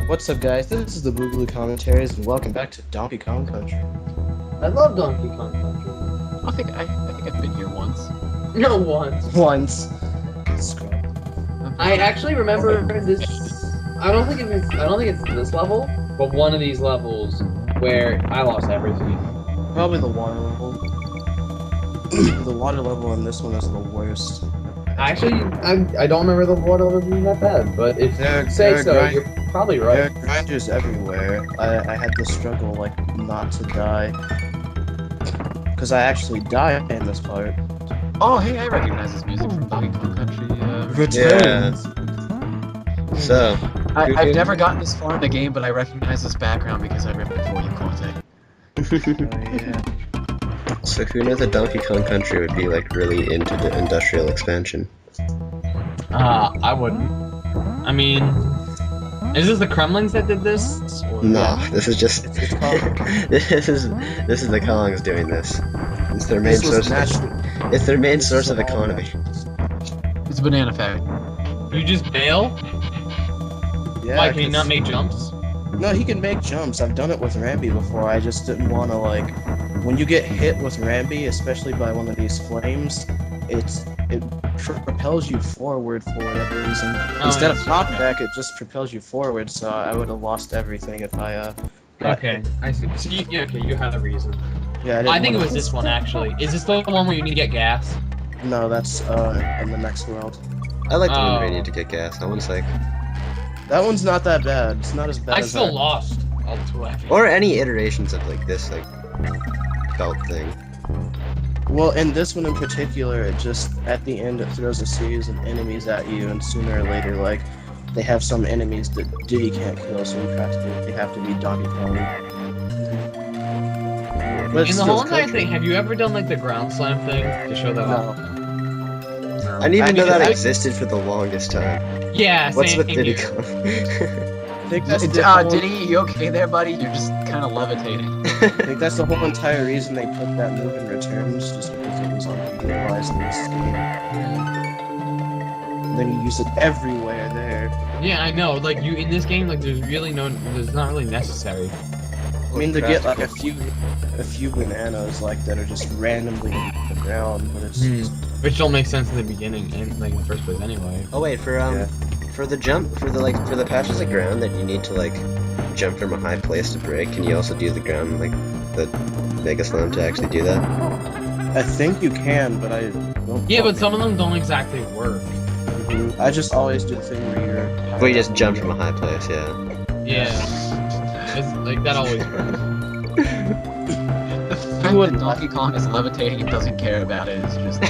What's up, guys? This is the BoogalooCommentaries, and welcome back to Donkey Kong Country. I love Donkey Kong Country. I think I've been here once. No, once. Once. I actually remember this. I don't think it's this level, but one of these levels where I lost everything. Probably the water level. The water level in this one is the worst. Actually, I don't remember the water level being that bad, but if you say so, you're probably right. There are grinders everywhere. I had to struggle, like, not to die. Because I actually die in this part. Oh, hey, I recognize this music from Donkey Kong Country. Returns! So, I've never gotten this far in the game, but I recognize this background because I ripped it for you, Contact. Yeah. so who knew that Donkey Kong Country would be like really into the industrial expansion? I wouldn't. I mean, is this the Kremlings that did this? Or No, this is just It's called... this is the Kongs doing this. It's their main source. It's their main source of economy. It's a banana factory. You just bail? Yeah, Why, can you not make jumps? No, he can make jumps. I've done it with Rambi before. I just didn't want to, like... When you get hit with Rambi, especially by one of these flames, it propels you forward for whatever reason. Instead of knockback, it just propels you forward, so I would have lost everything if I, got Okay, hit. I see. So you had a reason. Yeah, I think it was this one, actually. Is this the one where you need to get gas? No, that's, in the next world. I like the one where you Oh. need to get gas. That one's like, That one's not that bad. It's not as bad I as still that. lost. All 2 or any iterations of like this like belt thing. Well, in this one in particular, it just, at the end, it throws a series of enemies at you, and sooner or later, like, they have some enemies that Diddy can't kill, so they have to be Donkey Kong. But In the whole entire thing, have you ever done like the ground slam thing to show that off? No. I didn't even know that I- existed for the longest time. Yeah, What's same with Diddy here. Kong? I think that's the whole, Diddy, you okay there, buddy? You're just kind of levitating. I think that's the whole entire reason they put that move in Returns, just because it was unutilized in this game. And then you use it everywhere there. Yeah, I know. Like you in this game, like there's not really necessary. I mean, to get like a few bananas like that are just randomly on the ground, but it's just, Which don't make sense in the beginning and like in the first place anyway. Oh wait, for the jump, for the patches of ground that you need to like jump from a high place to break, can you also do the ground like the Mega Slam to actually do that? I think you can, but I don't. Yeah, but some of them don't exactly work. I just always do the thing where you're. Where you just jump from a high place, yeah. Yeah, it's like that always works. The fact that Donkey Kong is levitating and doesn't care about it is just...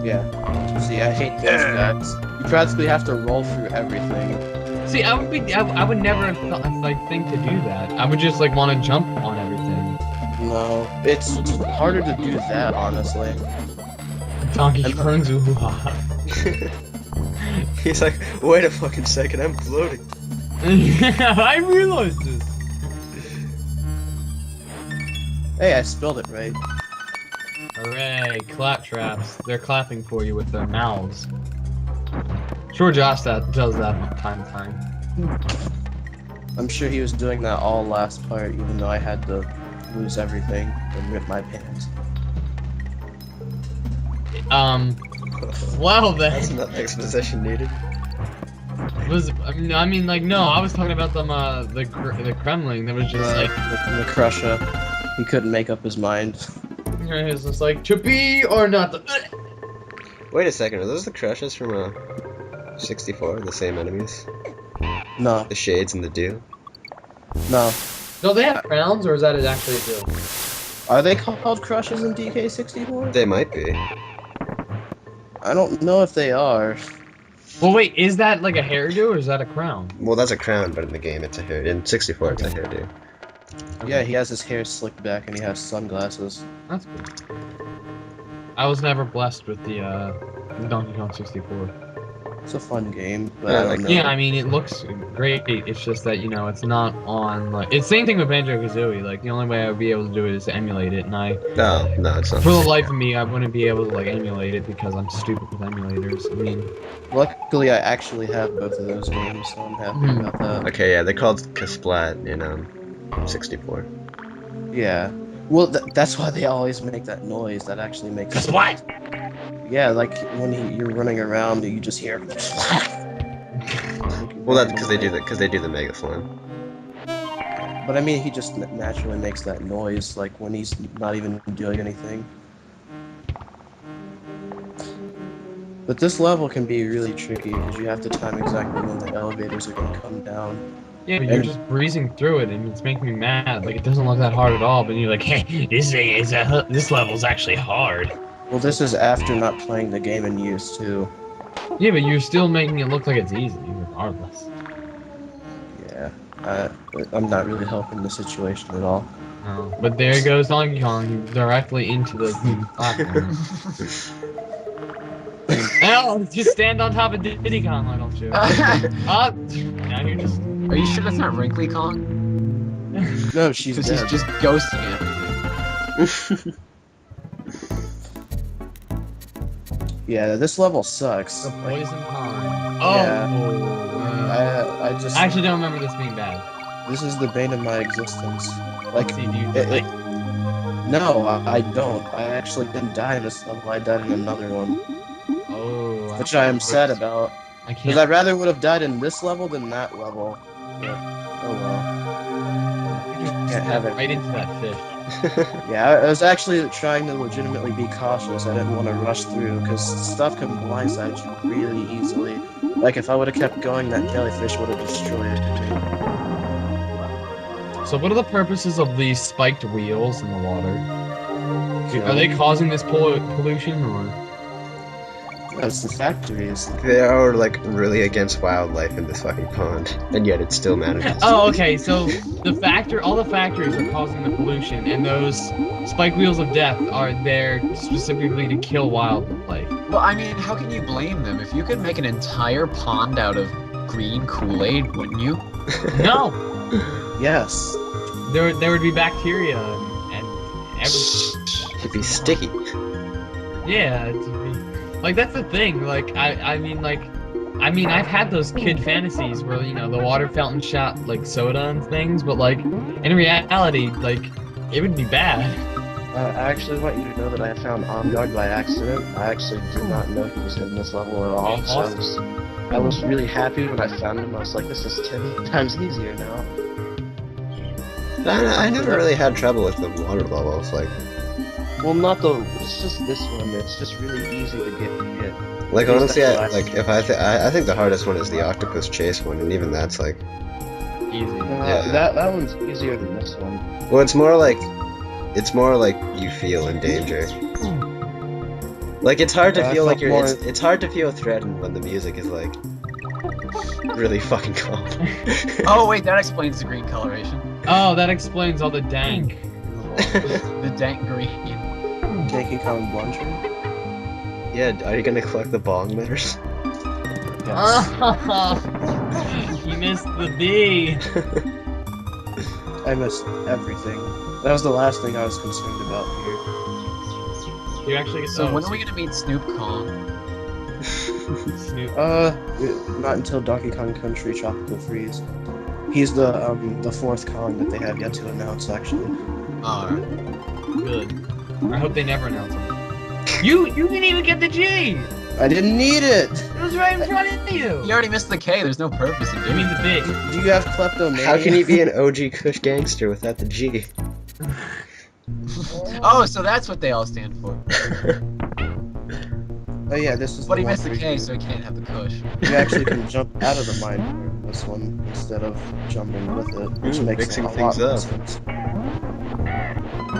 Yeah. See, I hate those guys. You practically have to roll through everything. See, I would never think to do that. I would just like want to jump on everything. No, it's harder to do that, honestly. Donkey Kong's ooh-ha. He's like, wait a fucking second, I'm floating. I realized this. Hey, I spelled it right. Hooray, clap traps. They're clapping for you with their mouths. Sure, Josh does that from time to time. I'm sure he was doing that all last part, even though I had to lose everything and rip my pants. Well then. That's not exposition needed. I mean, like, no, I was talking about them, the Kremling. That was just like, The Crusher. He couldn't make up his mind. it was just like, to be or not to. Wait a second, are those the crushes from 64? The same enemies? No, The Shades and the Dew? no. No, they have crowns, or is that actually a deal? Are they called Crushes in DK64? They might be. I don't know if they are. Well, wait, is that like a hairdo, or is that a crown? Well, that's a crown, but in the game it's a hair. In 64 it's a hairdo. Yeah, he has his hair slicked back and he has sunglasses. That's good. I was never blessed with the Donkey Kong 64. It's a fun game, but Yeah, I don't like- know. Yeah, I mean, it looks great. It's just that, you know, it's not on, like... It's the same thing with Banjo-Kazooie. Like, the only way I would be able to do it is to emulate it, and No, it's not. for the life of me, I wouldn't be able to, like, emulate it because I'm stupid with emulators. I mean... Luckily, I actually have both of those games, so I'm happy about that. Okay, yeah, they're called Kasplat in 64. Yeah. Well, that's why they always make that noise. That actually makes. Cause what? Yeah, like when you're running around, you just hear. Well, that's because they do the Mega Slam. But I mean, he just naturally makes that noise, like when he's not even doing anything. But this level can be really tricky because you have to time exactly when the elevators are going to come down. Yeah, but you're just breezing through it, and it's making me mad. Like, it doesn't look that hard at all, but you're like, hey, this level's actually hard. Well, this is after not playing the game in years too. Yeah, but you're still making it look like it's easy, regardless. Yeah, I'm not really helping the situation at all. No. But there goes Donkey Kong directly into the platform. Hell, just stand on top of Diddy Kong, why don't you? Now you're just... Are you sure that's not Wrinkly Kong? No, she's Because he's dead. just ghosting everything. Yeah, this level sucks. The poison pond. Yeah. Oh. I just. I actually don't remember this being bad. This is the bane of my existence. Like, See, dude, it- no, I don't. I actually didn't die in this level. I died in another one, oh, which I am sad about. I Because can't. I rather would have died in this level than that level. But, oh well. Can't have it. Right into that fish. Yeah, I was actually trying to legitimately be cautious. I didn't want to rush through because stuff can blindside you really easily. Like if I would have kept going, that jellyfish would have destroyed me. So what are the purposes of these spiked wheels in the water? Are they causing this pollution, or...? That's the factories. They are like really against wildlife in this fucking pond, and yet it still manages. Oh, okay, so all the factories are causing the pollution, and those spike wheels of death are there specifically to kill wildlife. Well, I mean, how can you blame them? If you could make an entire pond out of green Kool-Aid, wouldn't you? No! Yes. There would be bacteria and everything. It'd be sticky. Yeah, it'd be... Like, that's the thing, like, I mean, I've had those kid fantasies where, you know, the water fountain shot, like, soda and things, but, like, in reality, like, it would be bad. I actually want you to know that I found On Guard by accident. I actually did not know he was in this level at all. So I was really happy when I found him. I was like, this is 10 times easier now. I never really had trouble with the water levels. Like It's just this one. It's just really easy to get hit. honestly, I That's think the hardest one is the octopus chase one, and even that's like, Easy. Yeah. That one's easier than this one. well, it's more like you feel in danger. Like it's hard to I feel like felt you're. more- It's hard to feel threatened when the music is like really fucking calm. Oh, wait, that explains the green coloration. Oh, that explains all the dank. The dank green. Donkey Kong Blunger. Yeah, are you gonna collect the bong letters? Yes. He missed the B. I missed everything. That was the last thing I was concerned about here. You actually get So when are we gonna meet Snoop Kong? Snoop. Not until Donkey Kong Country Tropical Freeze. He's the fourth Kong that they have yet to announce, actually. Alright. Good. I hope they never announce him. You didn't even get the G. I didn't need it! It was right in front of you. You already missed the K, there's no purpose in I doing mean it. the B. Do you have kleptomania? How can you be an OG Kush gangster without the G? Oh, so that's what they all stand for. Oh yeah, this is But the he one missed the where K, so he can't have the Kush. you actually can jump out of the mine in this one instead of jumping with it, which makes mixing a lot things more up. sense.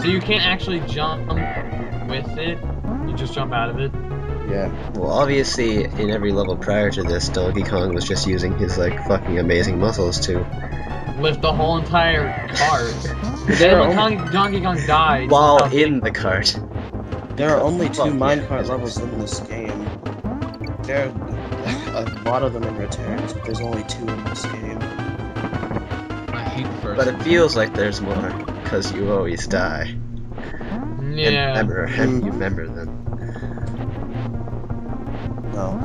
So you can't actually jump with it. You just jump out of it. Yeah. Well, obviously, in every level prior to this, Donkey Kong was just using his like fucking amazing muscles to. Lift the whole entire cart. There Then are, when only, Donkey Kong died. While somehow- in the cart. there are only two Well, yeah, minecart it's- levels in this game. There, a lot of them in returns, but there's only 2 in this game. I hate the first But one. it feels like there's more, because you always die. Yeah. And you remember them. No.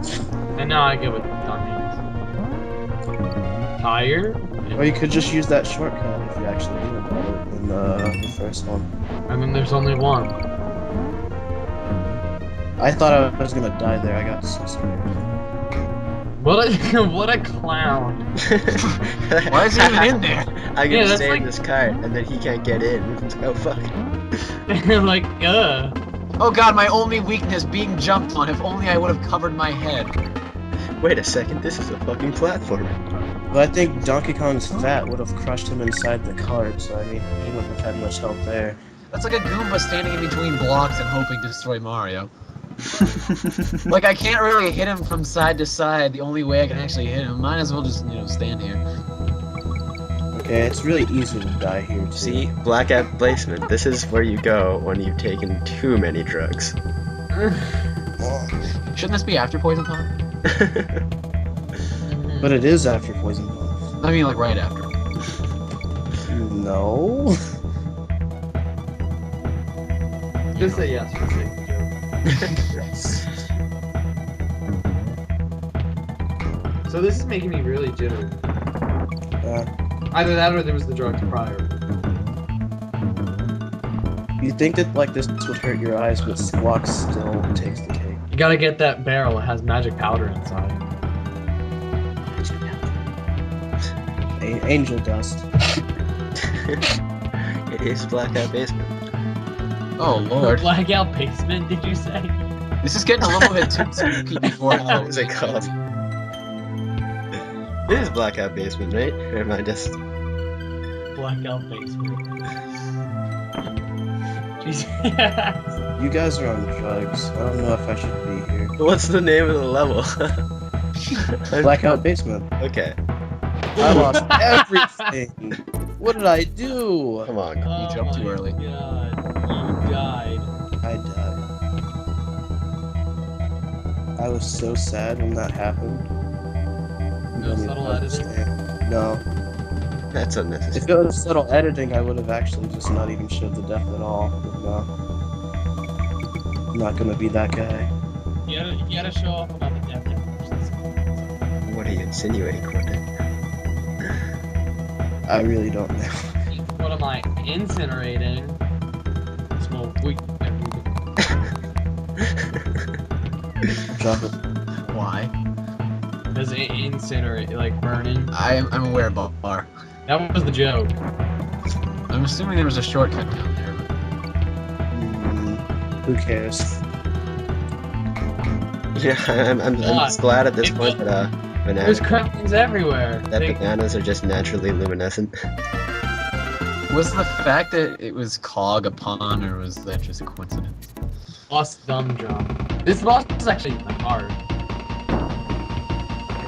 And now I get what that means. Tire? Or you could just use that shortcut if you actually knew about it in the first one. I mean, there's only one. I thought I was gonna die there, I got so scared. What a what a clown. Why is he even in there? I Yeah, can that's stay in like- this cart, and then he can't get in. Oh, fuck. Like, Oh god, my only weakness, being jumped on. If only I would have covered my head. Wait a second, this is a fucking platformer. But I think Donkey Kong's fat would have crushed him inside the cart, so I mean, he wouldn't have had much help there. That's like a Goomba standing in between blocks and hoping to destroy Mario. Like, I can't really hit him from side to side. The only way I can actually hit him, might as well just, stand here. Okay, it's really easy to die here, too. See? Blackout basement. This is where you go when you've taken too many drugs. Shouldn't this be after Poison Pond? But it is after Poison Pond. I mean, like, right after. No. just say yes for the sake of the joke. So this is making me really jittery. Either that or there was the drugs prior. You think that like this would hurt your eyes, but Squawk still takes the cake. You gotta get that barrel, it has magic powder inside. Angel dust. It is Blackout basement. Oh, lord. Blackout basement, did you say? This is getting a little bit too spooky before What was it called? It is Blackout basement, right? Or am I just... Blackout basement. Jesus. You guys are on drugs. I don't know if I should be here. What's the name of the level? Blackout basement. Okay, I lost everything. What did I do? come on. Oh jumped too my early. God. You died. I died. I was so sad when that happened. You No don't even subtle editing? understand. No. That's unnecessary. If it was subtle editing, I would have actually just not even showed the death at all. But no. I'm not gonna be that guy. You gotta show off about the death animations. What are you insinuating, Quentin? I really don't know. What am I incinerating? Smoke weed. Chocolate. Why? Does it incinerate, like burning? I'm aware of bar. That was the joke. I'm assuming there was a shortcut down there. Who cares? Yeah, I'm just glad at this point that There's crowns everywhere. bananas are just naturally luminescent. Was the fact that it was Cog a pun, or was that just a coincidence? Boss dumb jump. This boss is actually hard.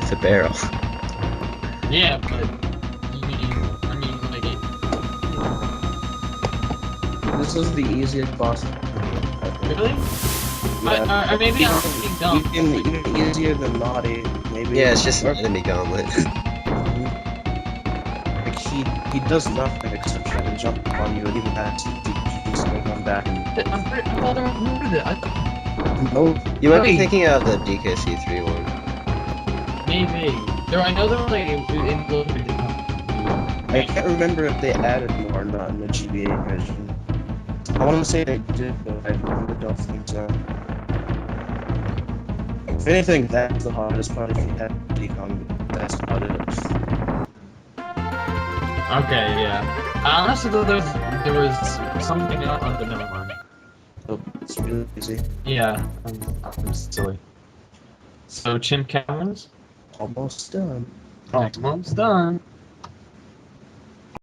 It's a barrel. Yeah, but I mean, like This is the easiest boss. really? Yeah. Or maybe I'm being dumb. Even easier than Naughty, maybe. Yeah, it's just an enemy gauntlet. Like he does nothing except try to jump on you, and even that's just going on back. I thought I remembered it. I thought No, You might be Wait. thinking of the DKC3 one. maybe. I know there was like included. I can't remember if they added more or not in the GBA version. I want to say they did, but I really don't think so. If anything, that's the hardest part. If you had Kong, that's about it. Okay, yeah. I honestly thought there was something else on the never mind. So it's really easy. Yeah, I'm silly. So chimp cameras? Almost done. Almost done.